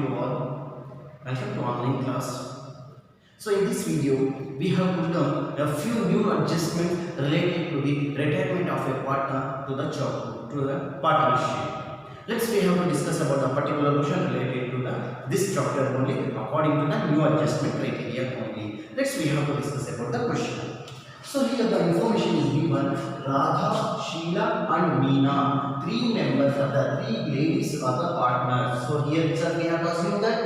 you all. Welcome to online class. So in this video, we have to learn a few new adjustments related to the retirement of a partner to the partnership. We have to discuss about a particular question related to this chapter only according to the new adjustment criteria only. We have to discuss about the question. So here the information is given: Radha, Sheila and Meena, three members of the three ladies are the partners. So here itself we have to assume that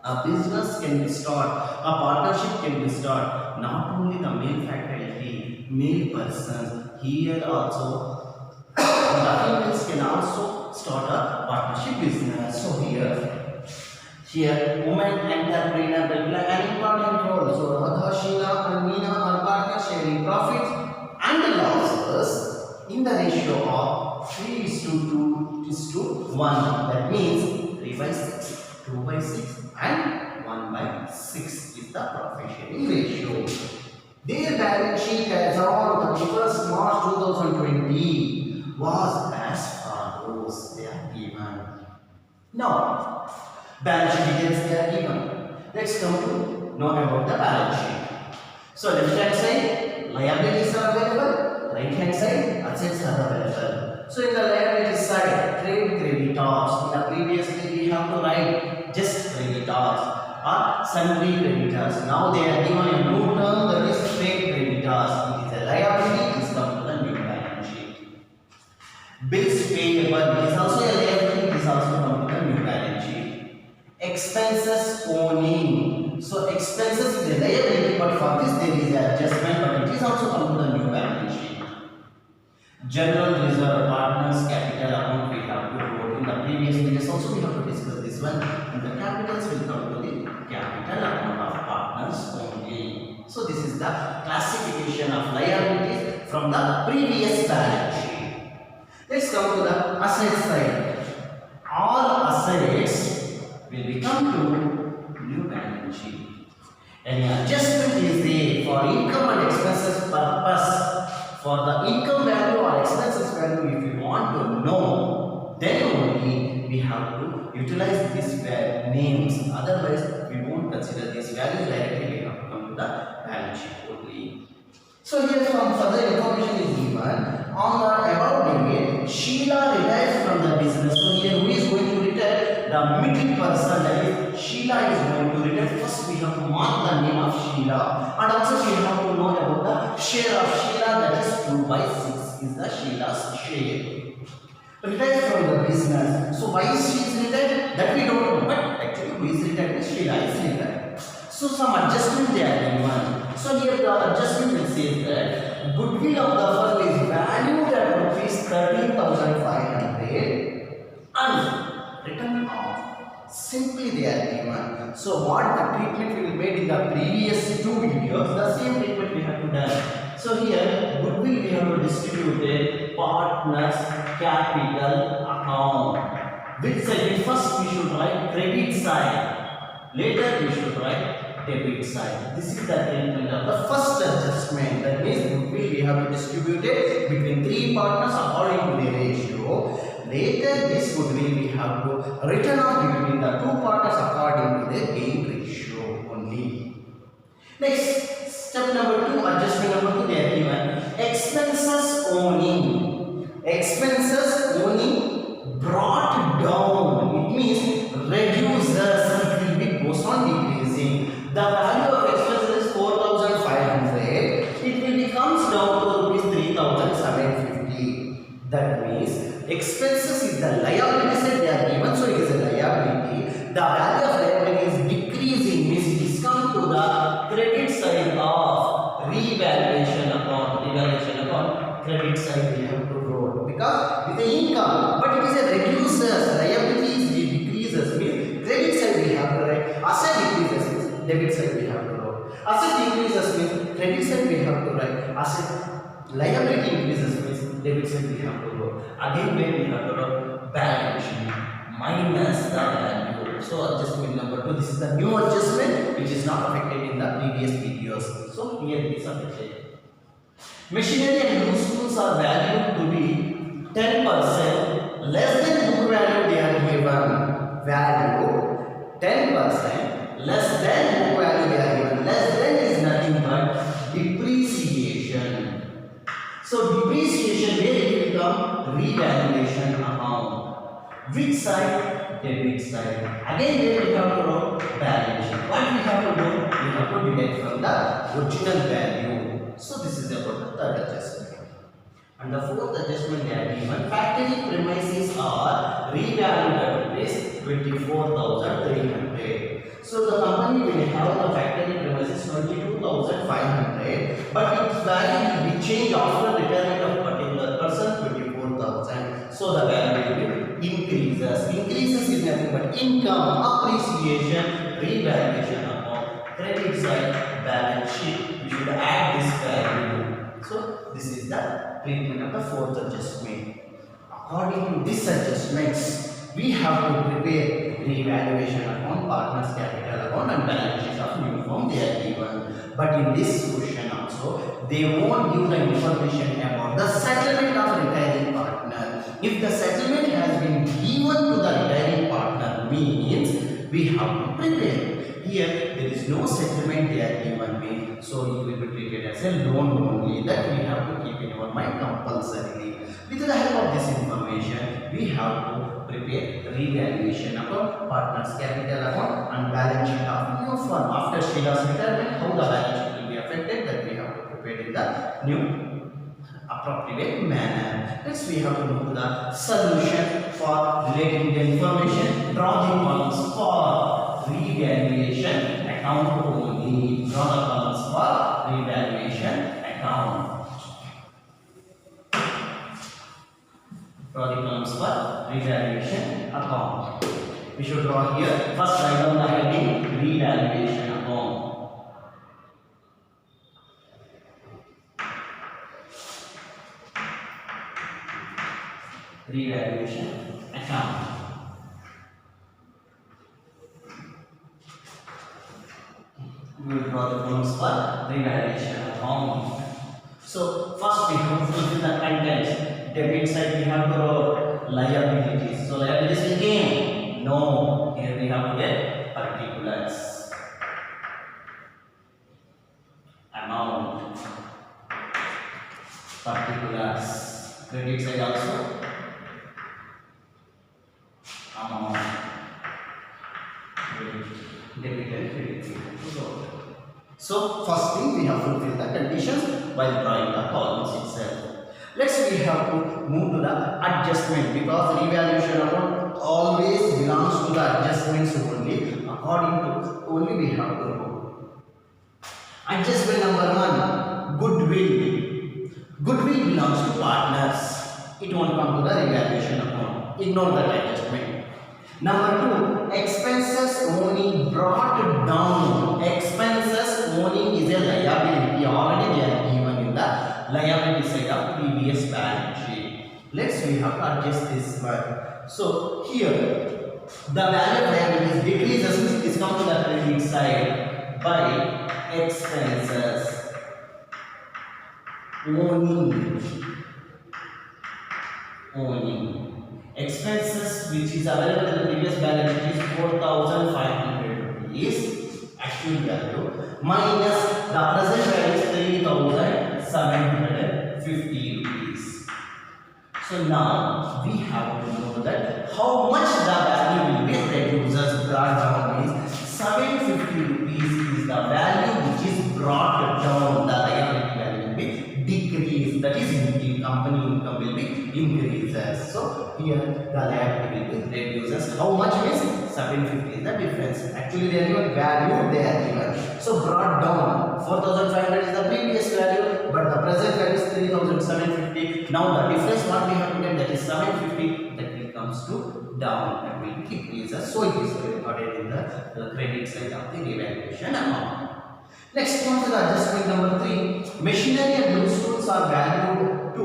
a business can be started, a partnership can be started. Not only the male faculty, male persons, here also the females can also start a partnership business. So here women entrepreneur will play an important role. So Radha, Sheila and Meena are partners sharing profits and losses in the ratio of 3:2:1. That means 3/6, 2/6 and 1/6 is the profit sharing ratio. Their balance sheet as on 31st March 2020 was as follows. They are given. Now, balance sheet details they are given. Let's come to know about the balance sheet. So left hand side liabilities are available, right hand side assets are available. So in the liability side, trade creditors. In the previously we have to write just creditors or sundry creditors. Now they are given a new term, that is trade creditors. It is a liability. This comes to the new balance sheet. Bills payable is also a liability. This also comes to the new balance sheet. Expenses owning. So expenses is a liability, but for this there is an adjustment, but it is also come to the new balance sheet. General reserve, partners capital account we have to wrote in the previous videos. Also we have to discuss this one, and the capitals will come to the capital account of partners only. So this is the classification of liabilities from the previous balance sheet. Let's come to the asset side. All assets will become to new balance sheet. Any adjustment is there for income and expenses purpose. For the income value or expenses value, if you want to know, then only we have to utilize these names. Otherwise, we won't consider these values directly. We have to come to the balance sheet only. So here some further information is given. On the above date, Sheila retires from the business. So here who is going to retire? The middle person, that is Sheila is going to retire. First we have to mark the name of Sheila, and also we have to know about the share of Sheila, that is 2/6 is the Sheila's share. Retires from the business. So why she is retired? That we don't know, but actually who is retired is Sheila is retired. So some adjustment they are given. So here the adjustment will say that goodwill of the firm is valued at ₹13,500 and written off. Simply they are given. So what the treatment we made in the previous two videos, the same treatment we have to done. So here goodwill we have to distribute it partners capital account. Which side? First we should write credit side. Later we should write debit side. This is the treatment of the first adjustment. That means goodwill we have to distribute it between three partners according to the ratio. Later this goodwill we have to return off between the two partners according to the gain ratio only. Next, step number 2, adjustment number 2, they are given expenses owning. Expenses owning brought down. It means reduces. It will be goes on decreasing. The value of expenses is 4,500. It will be comes down to ₹3,750. That means expenses is the liability side they are given, so it is a liability. The value of liability is decreasing, means it is come to the credit side of revaluation account. Revaluation account, credit side we have to roll because with the income, but it is a reduces. Liability is decreases, means credit side we have to write. Asset decreases, means debit side we have to roll. Asset increases, means credit side we have to write. Asset liability increases, means debit side we have to roll. Again where we have to roll balance sheet minus the value. So adjustment number 2. This is the new adjustment which is not affected in the previous videos. So here it is affected. Machinery and loose tools are valued to be 10% less than book value. They are given value 10% less than book value they are given. Less than is nothing but depreciation. So depreciation where it will become revaluation amount. Which side? Debit side. Again where we have to write balance sheet. What we have to do? We have to deduct from the original value. So this is about the third adjustment. And the fourth adjustment they are given. Factory premises are revalued at rupees 24,300. So the company will have the factory premises 22,500, but its value will be changed after retirement of particular person 24,000. So the value will increases. Increases is nothing but income, appreciation, revaluation amount, credit side, balance sheet. We should add this value. So this is the treatment of the fourth adjustment. According to these adjustments, we have to prepare revaluation account, partners capital account and balance sheet of new firm they are given. But in this question also, they won't give the information about the settlement of retiring partner. If the settlement has been given to the retiring partner means we have to prepare. Here there is no settlement they are given me, so it will be treated as a loan only. That we have to keep in our mind compulsorily. With the help of this information, we have to prepare revaluation account, partners capital account and balance sheet of new firm. After Sheila's retirement, how the balance sheet will be affected, that we have to prepare in the new appropriate manner. Next we have to move to the solution for relating the information. Draw the columns for revaluation account only. Draw the columns for revaluation account. Draw the columns for revaluation account. We should draw here. First write down the heading revaluation account. Revaluation account. We will draw the columns for revaluation account. So first we have to fulfill the contents. Debit side we have to write liabilities. So liabilities will gain? No. Here we have to get particulars. Amount. Particulars. Credit side also. Amount. Debit and credit. So first thing we have to fulfill the conditions while drawing the columns itself. Next we have to move to the adjustment, because revaluation account always belongs to the adjustments only. According to only we have to do. Adjustment number 1, goodwill. Goodwill belongs to partners. It won't come to the revaluation account. Ignore that adjustment. Number 2, expenses owning brought down. Expenses owning is a liability. Already they are given in the liability side of previous balance sheet. Let's we have to adjust this one. So here the value of liabilities decreases. It is come to the credit side by expenses owning. Expenses which is available in the previous balance sheet is 4,500 rupees actual value minus the present value is 3,750 rupees. So now we have to know that how much the value will be reduced. Brought down means 750 rupees is the value which is brought down. The liability value will be decreased. That is company income will be increases. So here the liability will be reduces. How much means 750 is the difference. Actually they are given value they are given. So brought down 4,500 is the previous value, but the present value is 3,750. Now the difference what we have to get, that is 750, that will comes to down and will decreases. So it is recorded in the credit side of the revaluation amount. Next comes to the adjustment number 3. Machinery and loose tools are valued to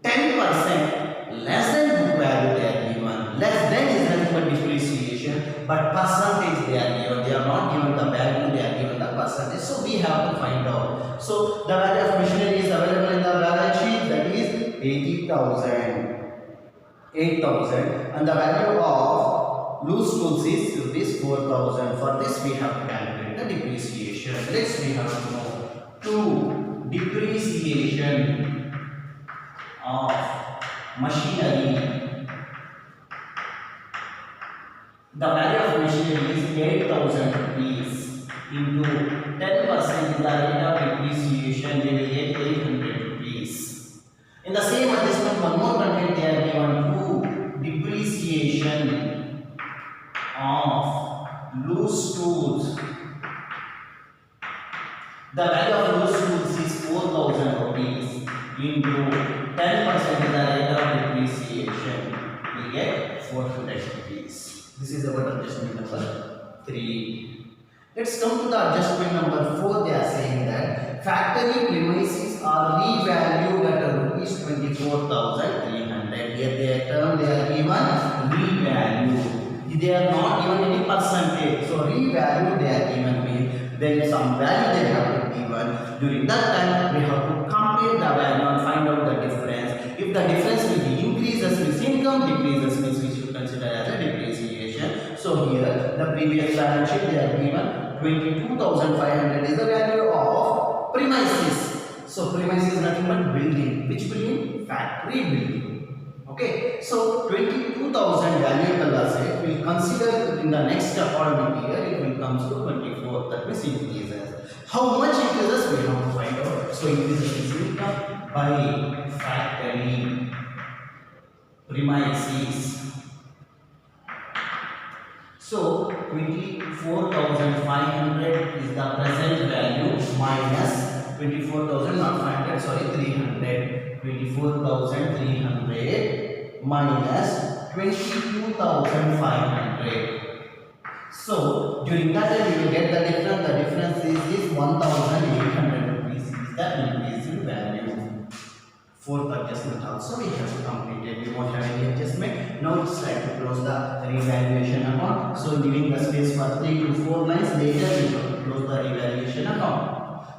10% less than book value they are given. Less than is nothing but depreciation, but percentage they are given. They are not given the value, they are given the percentage. So we have to find out. So the value of machinery is available in the balance sheet, that is 8,000 and the value of loose tools is rupees 4,000. For this we have to calculate the depreciation. Next we have to know to depreciation of machinery. The value of machinery is 8,000 rupees into 10% is the rate of depreciation. We will get 800 rupees. In the same adjustment, one more content they are given to depreciation of loose tools. The value of loose tools is 4,000 rupees into 10% is the rate of depreciation. We get 400 rupees. This is our adjustment number 3. Let's come to the adjustment number 4. They are saying that factory premises are revalued at rupees 24,300. Here they are given revalue. They are not given any percentage. So revalue they are given means there is some value they have to given. During that time we have to compare the value and find out the difference. If the difference will be increases means income, decreases means we should consider as a depreciation. So here the previous balance sheet they are given 22,500 is the value of premises. So premises is nothing but building. Which building? Factory building. Okay. So 22,000 valuable asset will consider in the next academic year it will come to 24. That means increases. How much increases we have to find out. So increases income by factory premises. So 24,500 is the present value minus 24,000 not 500 sorry 300. 24,300 minus 22,500. So during that time we will get the difference. The difference is this 1,800 rupees is the increased value. Fourth adjustment also we have completed. We won't have any adjustment. Now it's time to close the revaluation account. So leaving the space for 3 to 4 lines later we have to close the revaluation account.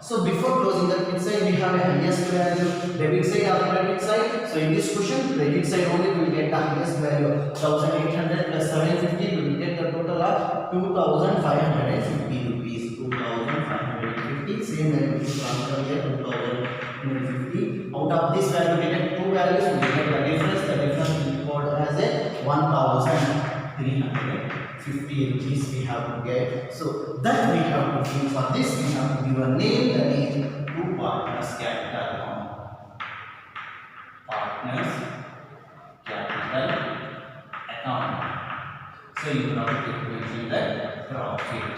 So before closing the debit side we have a highest value debit side or credit side. So in this question credit side only we will get the highest value 1,800 plus 750 we will get the total of 2,550 rupees. 2,550 same value to transfer here 2,550. Out of this value we get two values we get the difference. The difference we record as a 1,350 rupees we have to get. So that we have to give. For this we have to give a name that is two partners capital account. Partners capital account. So you have to calculate the profit.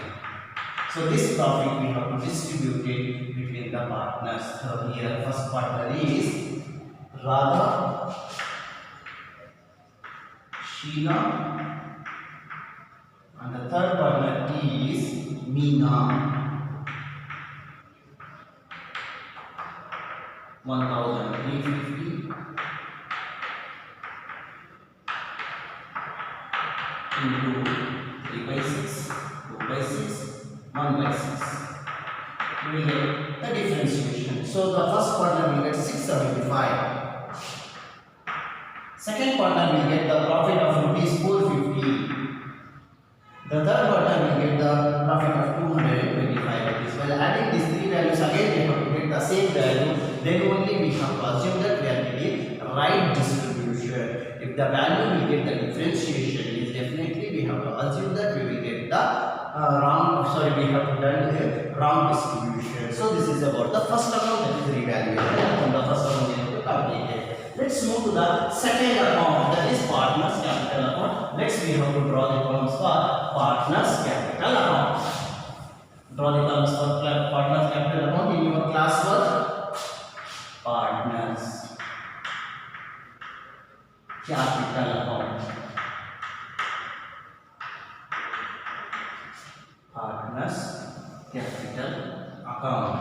So this profit we have to distribute it between the partners. So here first partner is Radha, Sheila, and the third partner is Meena. 1,350 into 3 by 6, 2 by 6, 1 by 6. We will get the differentiation. So the first partner will get 675. Second partner will get the profit of rupees 450. The third partner will get the profit of 225 rupees. While adding these three values again we have to get the same value. Then only we have to assume that we are getting right distribution. If the value will get the differentiation is definitely we have to assume that we will get the we have to done here wrong distribution. So this is about the first account, that is revaluation. From the first account we have to complete it. Let's move to the second account, that is partners capital account. Next we have to draw the columns for partners capital account. Draw the columns for partners capital account in your classwork. Partners capital account. Partners capital account.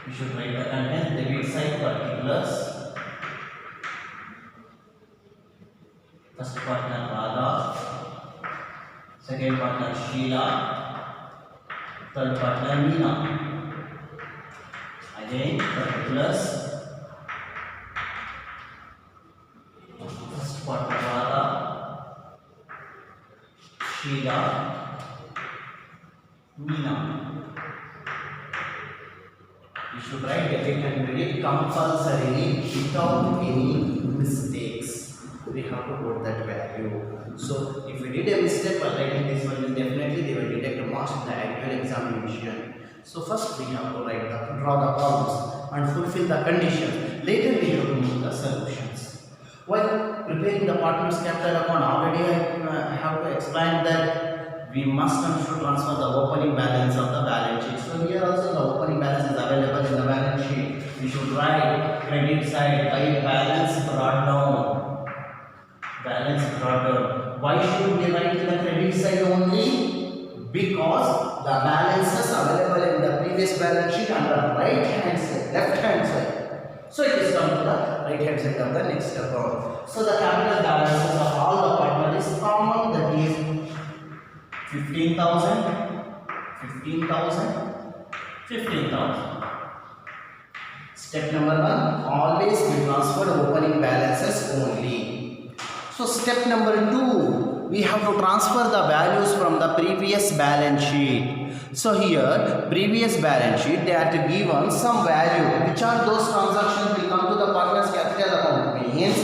We should write the content, debit side particulars, First partner Radha, second partner Sheila, third partner Meena. Again particulars. First partner Radha, Sheila, Meena. You should write debit and credit compulsorily without any mistakes. We have to put that value. So if we did a mistake while writing this one, definitely they will deduct the marks in the actual examination. So first we have to draw the columns and fulfill the conditions. Later we have to make the solutions. While preparing the partner's capital account, already I have to explain that we must and should transfer the opening balance of the balance sheet. So here also the opening balance is available in the balance sheet. We should write credit side by balance brought down. Balance brought down. Why should we write in the credit side only? Because the balances available in the previous balance sheet on the right hand side, left hand side. So it is come to the right hand side of the next account. So the capital balances of all the partners is common, that is 15,000, 15,000, 15,000. Step number 1, always we transfer opening balances only. So step number 2, we have to transfer the values from the previous balance sheet. So here, previous balance sheet, they are to given some value. Which are those transactions will come to the partner's capital account means.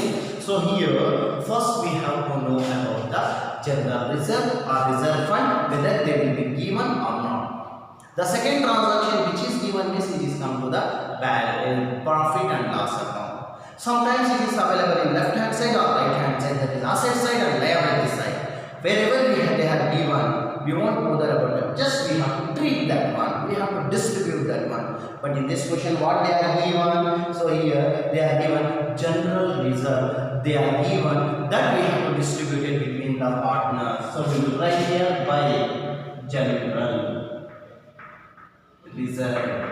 So here, first we have to know about the general reserve or reserve fund, whether they will be given or not. The second transaction which is given means it is come to the profit and loss account. Sometimes it is available in left hand side or right hand side, that is asset side and liability side. Wherever they have given, we won't bother about that. Just we have to treat that one, we have to distribute that one. But in this question, what they are given? So here they are given general reserve. They are given that we have to distribute it between the partners. So we will write here by general reserve.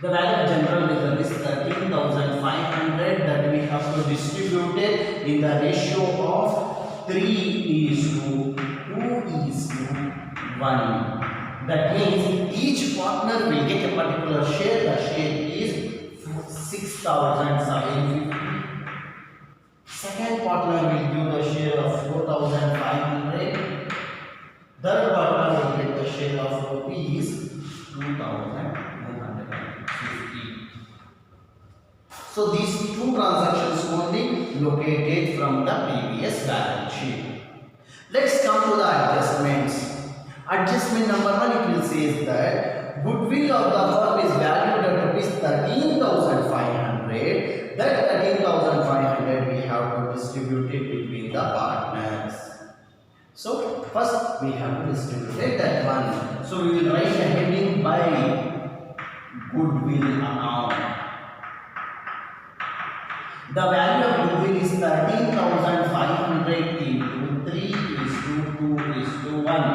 The value of general reserve is 13,500 that we have to distribute it in the ratio of 3:2:1. That means each partner will get a particular share. The share is 6,750. Second partner will give the share of 4,500. Third partner will get the share of rupees 2,150. So these two transactions only located from the previous balance sheet. Let's come to the adjustments. Adjustment number 1, it will say that goodwill of the firm is valued at rupees 13,500. That 13,500 we have to distribute it between the partners. So first we have to distribute that one. So we will write a heading by goodwill amount. The value of goodwill is 13,500 into 3:2:1.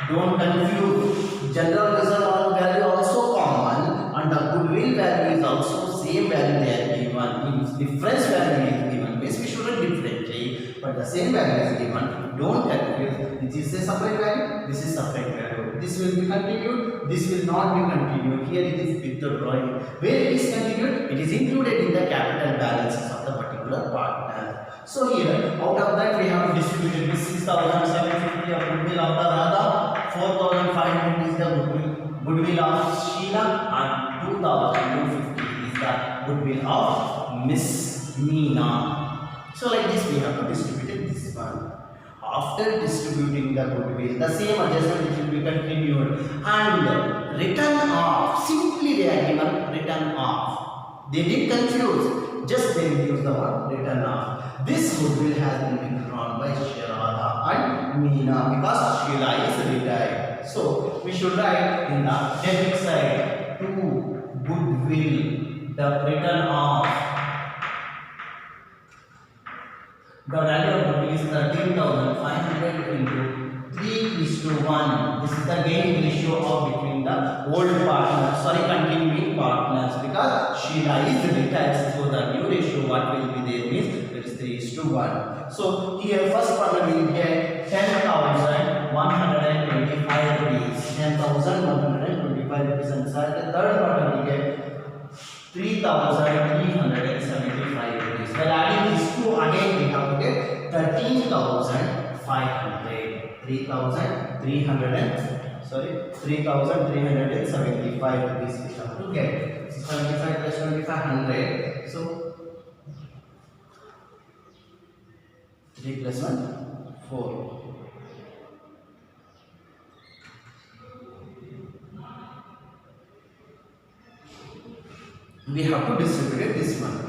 Don't confuse. General reserve value also common and the goodwill value is also same value they are given. If difference value is given, means we should write differently, but the same value is given. Don't confuse. This is a separate value. This is separate value. This will be continued. This will not be continued. Here it is with the drawing. Where it is continued, it is included in the capital balances of the particular partner. So here, out of that we have distributed with 6,750 of goodwill of the Radha, 4,500 is the goodwill of Sheila, and 2,250 is the goodwill of Miss Meena. So like this we have to distribute this one. After distributing the goodwill, the same adjustment will be continued and written off. Simply they are given written off. They didn't confuse, just they use the word written off. This goodwill has been withdrawn by Radha and Meena because Sheila is retired. So we should write in the debit side to goodwill the written off. The value of goodwill is 13,500 into 3:1. This is the gain ratio of between the old partners, continuing partners, because Sheila is retired, so the new ratio what will be there means it is 3:1. So here first partner will get 10,125 rupees. 10,125 rupees inside. The third partner will get 3,375 rupees. While adding these two again we have to get 13,500. 3,375 rupees we have to get. So 75 plus 2,500. So 3 plus 1 4. We have to distribute this one.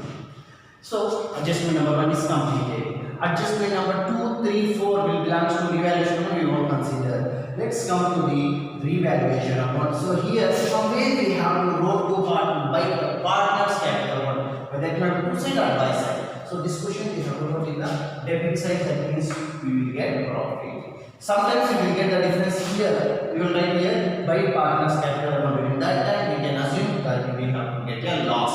So adjustment number 1 is completed. Adjustment number 2, 3, 4 will belongs to revaluation. We won't consider. Let's come to the revaluation amount. So here from where we have to wrote to by partners capital one, whether it can be two side or by side. So this question we have to put in the debit side, that means we will get profit. Sometimes we will get the difference here. We will write here by partners capital amount. In that time we can assume that we have to get a loss.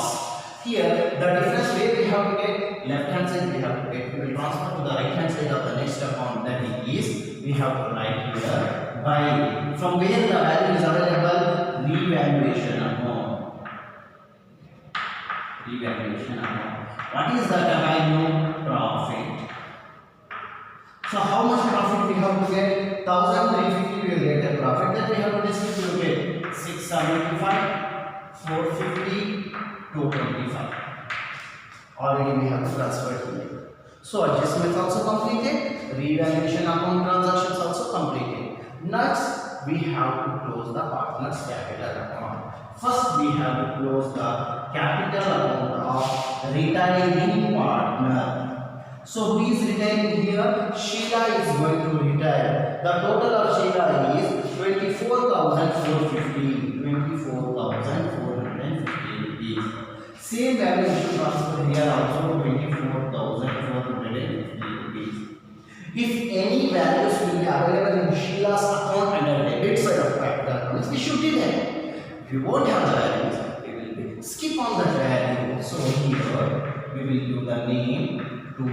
Here the difference where we have to get left hand side we have to get, we will transfer to the right hand side of the next account, that is we have to write here by from where the value is available, revaluation amount. Revaluation amount. What is the value? Profit. So how much profit we have to get? 1,350 we will get a profit, that we have to distribute 675, 450, 225. Already we have to transfer to it. So adjustments also completed, revaluation account transactions also completed. Next we have to close the partners capital account. First we have to close the capital account of retiring partner. So who is retiring here? Sheila is going to retire. The total of Sheila is 24,450. 24,450 rupees. Same value should transfer here also, 24,450 rupees. If any values will be available in Sheila's account under debit side of capital accounts, we should do that. If you won't have the values, we will skip on that value. So here we will do the name to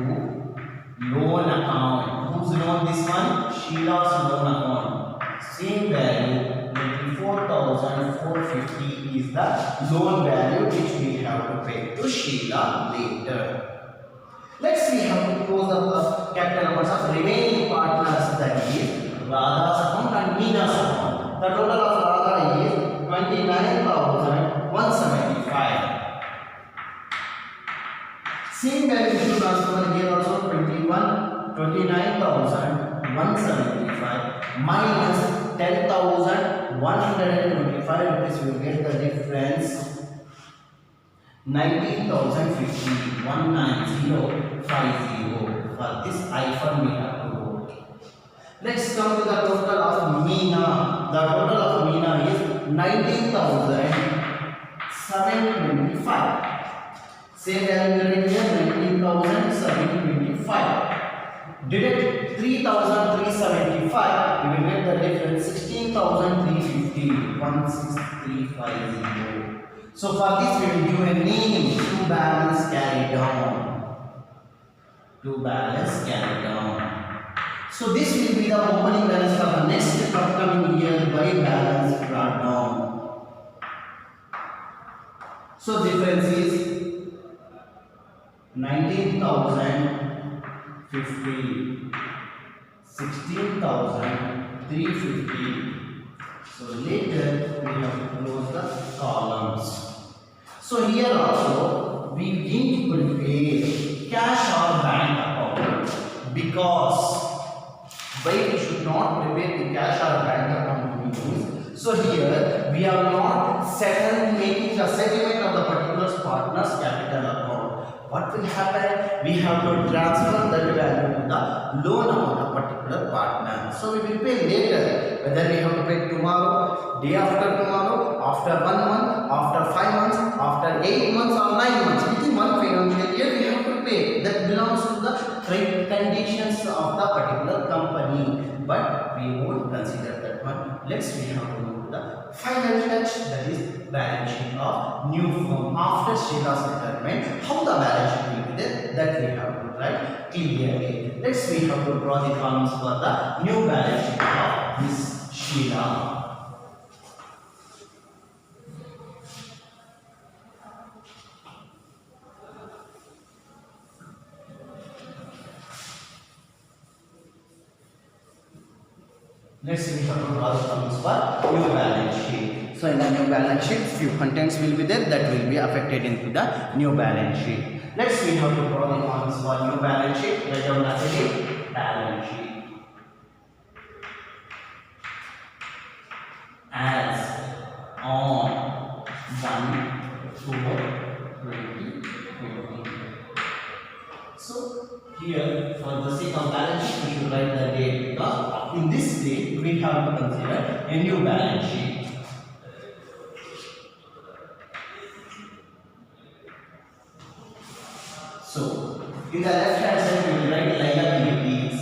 loan account. Whose loan this one? Sheila's loan account. Same value, 24,450 is the loan value which we have to pay to Sheila later. Let's see how to close the capital accounts of remaining partners, that is Radha's account and Meena's account. The total of Radha is 29,175. Same value to transfer here also, 29,175 minus 10,125 rupees. We will get the difference 19,050. 19050. For this iPhone we have to go. Let's come to the total of Meena. The total of Meena is 19,725. Same value here, 19,725. Deduct 3,375. We will get the difference 16,350. 16350. So for this we will give a name to balance carried on. To balance carried on. So this will be the opening balance for the next upcoming year by balance brought down. So difference is 19,050, 16,350. So later we have to close the columns. So here also we didn't prepare cash or bank account, because why we should not prepare the cash or bank account means, so here we are not making the settlement of the particular partner's capital account. What will happen? We have to transfer that value to the loan amount of particular partner. So we will pay later, whether we have to pay tomorrow, day after tomorrow, after 1 month, after 5 months, after 8 months or 9 months. Within one financial year we have to pay. That belongs to the trade conditions of the particular company. But we won't consider that one. Let's we have to move to the final touch, that is balance sheet of new firm after Sheila's retirement. How the balance sheet will be that we have to write clearly. Next we have to draw the columns for the new balance sheet of Miss Sheila. Next we have to draw the columns for new balance sheet. So in the new balance sheet, few contents will be there that will be affected into the new balance sheet. Next we have to draw the columns for new balance sheet. Write down as balance sheet. As on 1/4/2020. So here, for the sake of balance sheet, we should write the date because in this date we have to consider a new balance sheet. So in the left hand side we will write liabilities,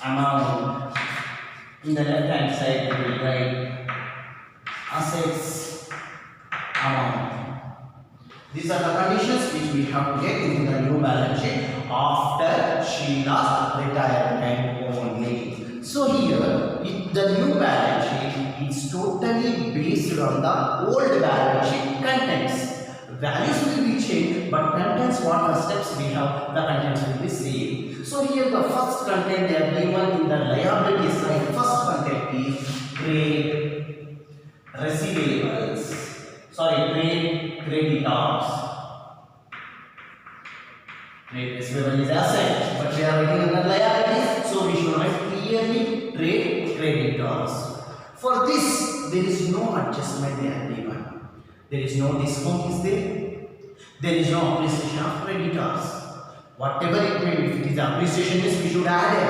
amount. In the left hand side we will write assets, amount. These are the conditions which we have to get into the new balance sheet after Sheila's retirement only. So here, the new balance sheet is totally based on the old balance sheet contents. Values will be changed, but contents, what are steps we have, the contents will be same. So here the first content they are given in the liability side. First content is trade receivables. Trade creditors. Trade receivable is asset, but we are writing under liabilities, so we should write clearly trade creditors. For this, there is no adjustment they are given. There is no discount is there. There is no appreciation of creditors. Whatever it may be, if it is appreciation, we should add it.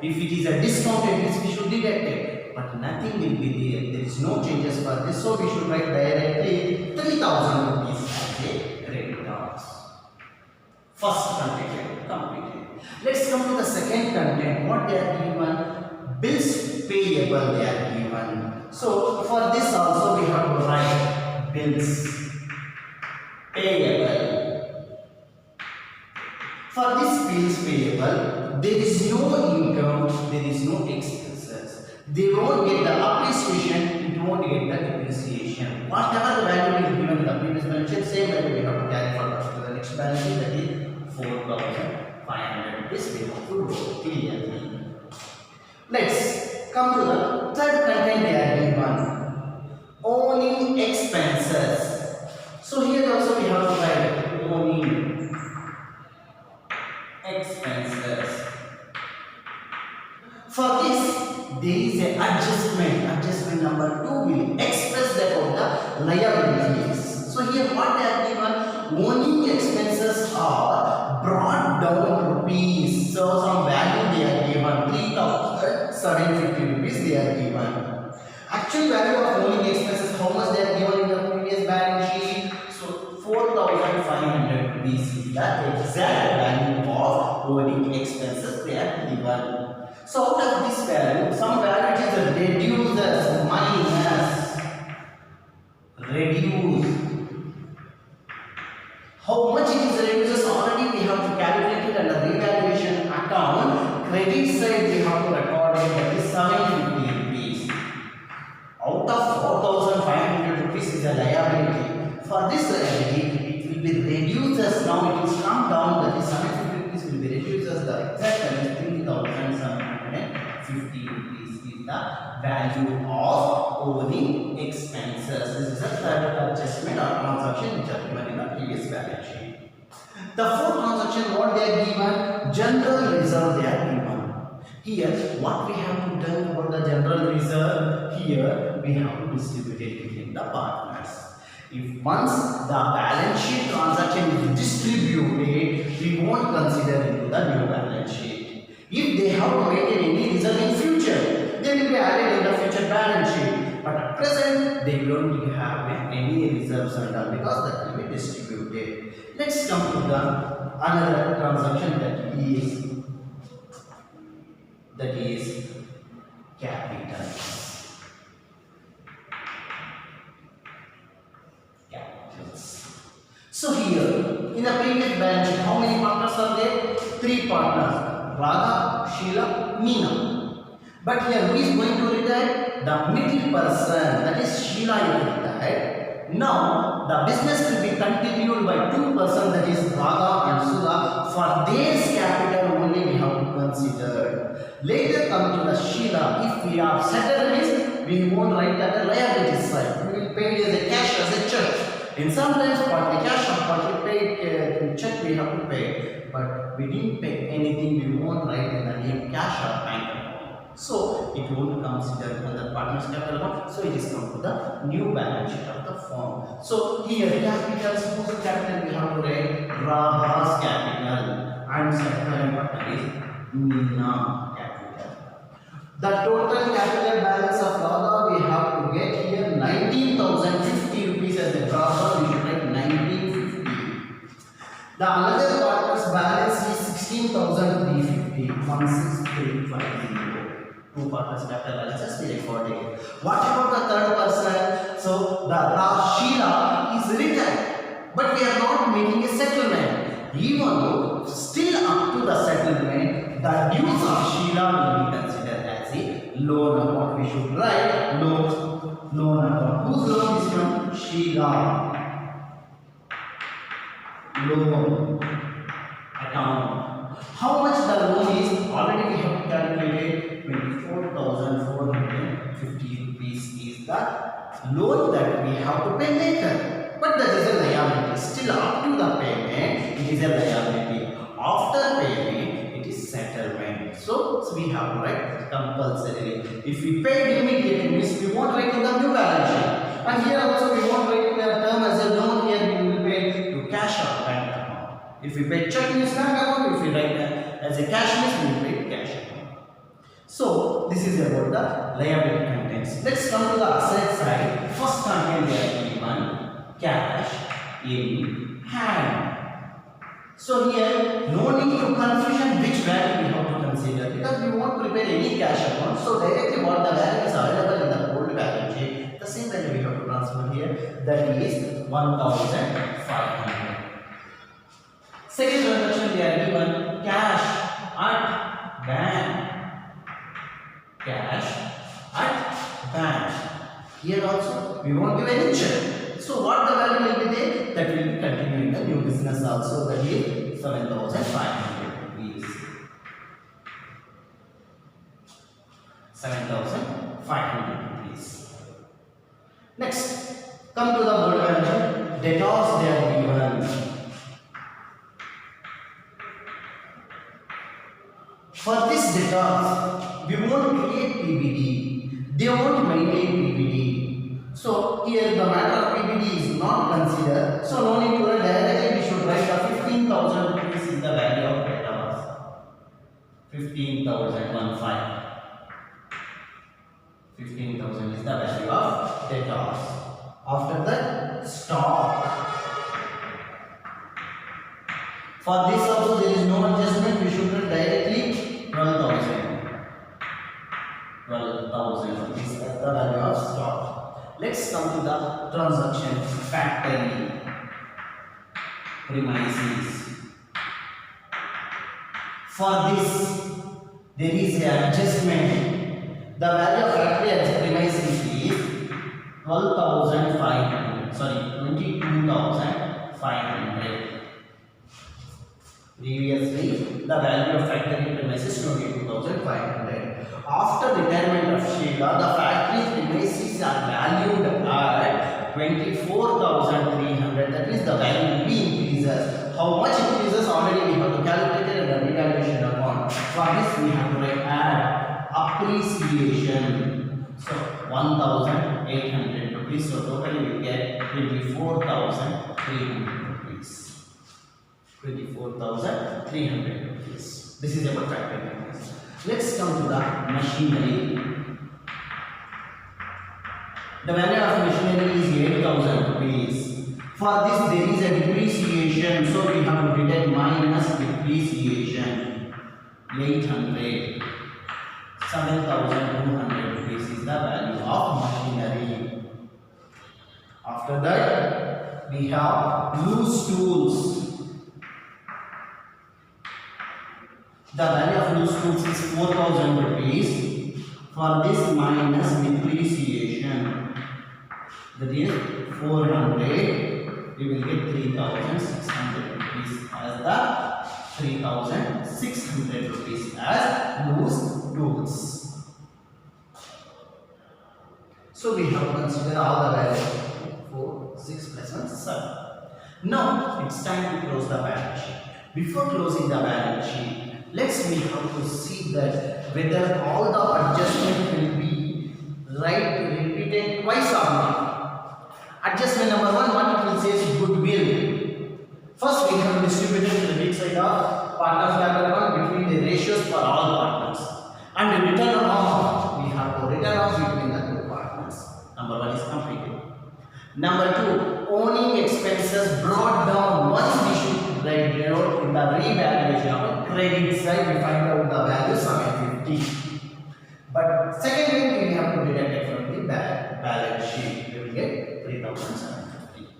If it is a discount, we should deduct it. But nothing will be there. There is no changes for this, so we should write directly 3,000 rupees as a creditors. First content completed. Let's come to the second content. What they are given? Bills payable they are given. So for this also we have to write bills payable. For this bills payable, there is no income, there is no expenses. They won't get the appreciation, it won't get the depreciation. Whatever the value is given in the previous balance sheet, same value we have to carry forward to the next balance sheet, that is 4,500 rupees we have to draw clearly. Let's come to the third content they are given. Owning expenses. So here also we have to write owning expenses. For this, there is an adjustment. Adjustment number 2 will express that of the liabilities. So here what they are given, owning expenses are brought down rupees. So some value they are given, 3,750 rupees they are given. Actual value of owning expenses, how much they are given in the previous balance sheet? So 4,500 rupees is the exact value of owning expenses they are given. So out of this value, some value is reduced as minus reduce. How much it is reduced already we have to calculate it under revaluation account. Credit side we have to record it, that is 750 rupees. Out of 4,500 rupees is a liability. For this liability, it will be reduced as now it is come down, that is 750 rupees will be reduced as the exact value 3,750 rupees is the value of owning expenses. This is a third adjustment or transaction which are given in the previous balance sheet. The fourth transaction, what they are given, general reserve they are given. Here, what we have to do about the general reserve, here we have to distribute it between the partners. If once the balance sheet transaction is distributed, we won't consider into the new balance sheet. If they have to maintain any reserve in future, they will be added in the future balance sheet. But at present, they don't have any reserves under because that will be distributed. Let's come to the another transaction that is capital. capitals. So here, in the previous balance sheet, how many partners are there? 3 partners, Radha, Sheila, Meena. But here, who is going to retire? The middle person, that is Sheila is retired. Now, the business will be continued by 2 persons, that is Radha and Sudha. For their capital only we have to consider. Later come to the Sheila, if we have settlements, we won't write at the liability side. We will pay it as a cash, as a check. In sometimes partly cash or partly paid check we have to pay, but we didn't pay anything, we won't write in the name cash or bank account. So it won't consider the partner's capital account, so it is come to the new balance sheet of the firm. So here capitals, whose capital we have to write? Radha's capital, and second partner is Meena capital. The total capital balance of Radha we have to get here 19,050 rupees as a profit. We should write 1950. The another partner's balance is 16,350. 16,350. 2 partners capital balances we recorded. What about the third person? So the Sheila is retired, but we are not making a settlement. Even though still up to the settlement, the dues of Sheila will be considered as a loan account. We should write loan account. Whose loan is from? Sheila. Loan account. How much the loan is? Already we have calculated 24,450 rupees is the loan that we have to pay later. But that is a liability. Still up to the payment, it is a liability. After payment, it is settlement. So we have to write compulsorily. If we paid immediately, means we won't write in the new balance sheet. And here also we won't write the term as a loan. Here we will pay to cash or bank account. If we pay check means bank account. If we write as a cash means we will pay cash account. So this is about the liability contents. Let's come to the asset side. First content they are given cash in hand. So here, no need to confusion which value we have to consider, because we won't prepare any cash account. So directly what the value is available in the old balance sheet, the same value we have to transfer here. That is 1,500. Second transaction they are given cash at bank. Cash at bank. Here also we won't give any check. So what the value will be there? That will be continuing the new business also. That is 7,500 rupees. 7,500 rupees. Next, come to the board value. Debtors they are given. For this debtors, we won't create PBD. They won't maintain PBD. So here the matter of PBD is not considered. So no need to write directly. We should write the 15,000 rupees is the value of debtors. 15,000 15,000 is the value of debtors. After that, stock. For this also there is no adjustment. We should write directly 12,000. 12,000 rupees is the value of stock. Let's come to the transaction factory premises. For this, there is an adjustment. The value of factory premises is 12,500. Sorry, 22,500. Previously, the value of factory premises 22,500. After retirement of Sheila, the factory premises are valued at 24,300. That is the value will be increases. How much increases already we have to calculate and the revaluation account. For this we have to write add appreciation. So 1,800 rupees. So totally we get 24,300 rupees. 24,300 rupees. This is about factory premises. Let's come to the machinery. The value of machinery is 8,000 rupees. For this there is a depreciation, so we have to write minus depreciation. 800. 7,200 rupees is the value of machinery. After that, we have loose tools. The value of loose tools is 4,000 rupees. For this minus depreciation, that is 400, we will get 3,600 rupees as the 3,600 rupees as loose tools. So we have to consider all the values. 4, 6 plus 1, 7. Now it's time to close the balance sheet. Before closing the balance sheet, let's we have to see that whether all the adjustment will be repeated twice or not. Adjustment number 1, what it will say is goodwill. First we have distributed credit side of partners capital account between the ratios for all partners, and the return off we have to return off between the two partners. Number 1 is completed. Number 2, owning expenses brought down. Once we should write down in the revaluation of credit side, we find out the value 750. But second we have to deduct it from the balance sheet. We will get 3,750.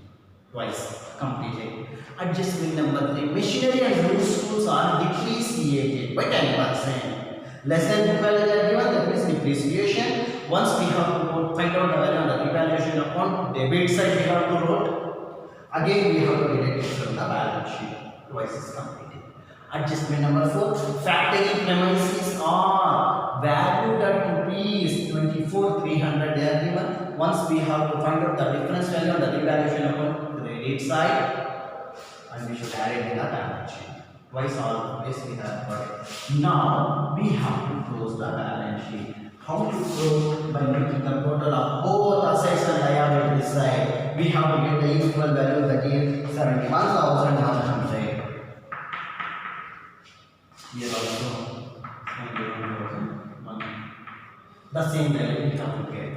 Twice completed. Adjustment number 3, machinery and loose tools are depreciated by 10%. Less than book value are given, that means depreciation. Once we have to find out the value on the revaluation account, debit side we have to write. Again we have to deduct it from the balance sheet. Twice is completed. Adjustment number 4, factory premises are valued at rupees 24,300. They are given. Once we have to find out the difference value on the revaluation account, credit side, and we should add it in the balance sheet. Twice all this we have got it. Now we have to close the balance sheet. How to close? By making the total of both assets and liabilities side. We have to get the equal value, that is 71,100. Here also the same value we have to get.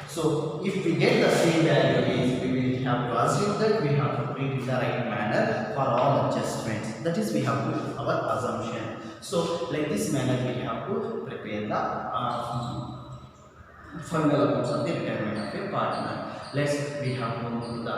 So if we get the same value, we will have to assume that we have to treat in the right manner for all adjustments. That is, we have to do our assumption. So like this manner we have to prepare the final accounts of the retirement of a partner. We have to move to the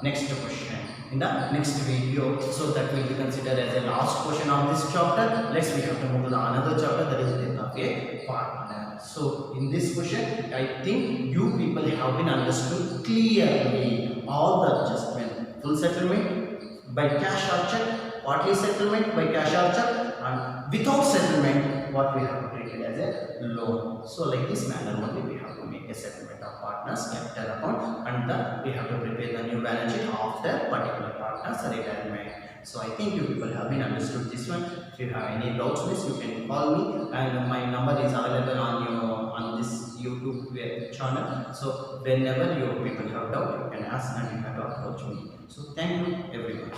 next question in the next video. So that will be considered as the last question of this chapter. We have to move to the another chapter, that is death of a partner. So in this question, I think you people have been understood clearly all the adjustment. Full settlement by cash or check, partly settlement by cash or check, and without settlement what we have to treat it as a loan. So like this manner only we have to make a settlement of partners capital account, and we have to prepare the new balance sheet after particular partners retirement. So I think you people have been understood this one. If you have any doubts, please you can call me, and my number is available on this YouTube channel. So whenever you people have doubt, you can ask and you have to approach me. So thank you everyone.